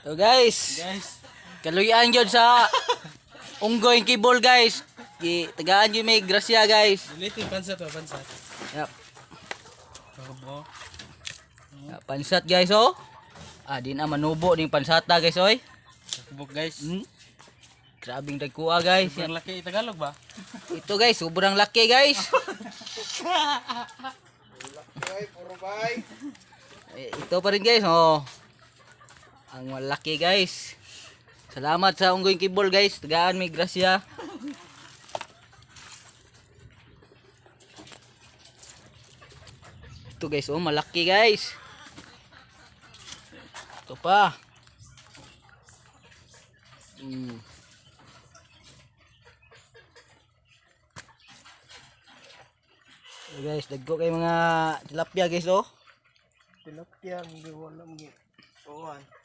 So guys, Guys, kaluyan gyud sa unggoy kibol guys. Tagaan gyud may grasya guys. dilitin pansat ba pansat. Yap. Turbo. Pansat guys oh. Di na manubo ning pansata guys oy. Sakbok guys. Grabing dagkuha guys. Sobrang laki Tagalog ba? Ito guys, sobrang laki guys. Ito pa rin guys oh. Ang malaki guys. Salamat sa unggoy kibol guys. Tagaan may grasya. Ito guys oh, malaki guys. Ito pa. So guys, dagko kay mga tilapia guys oh. Tilapia, hindi wala mga.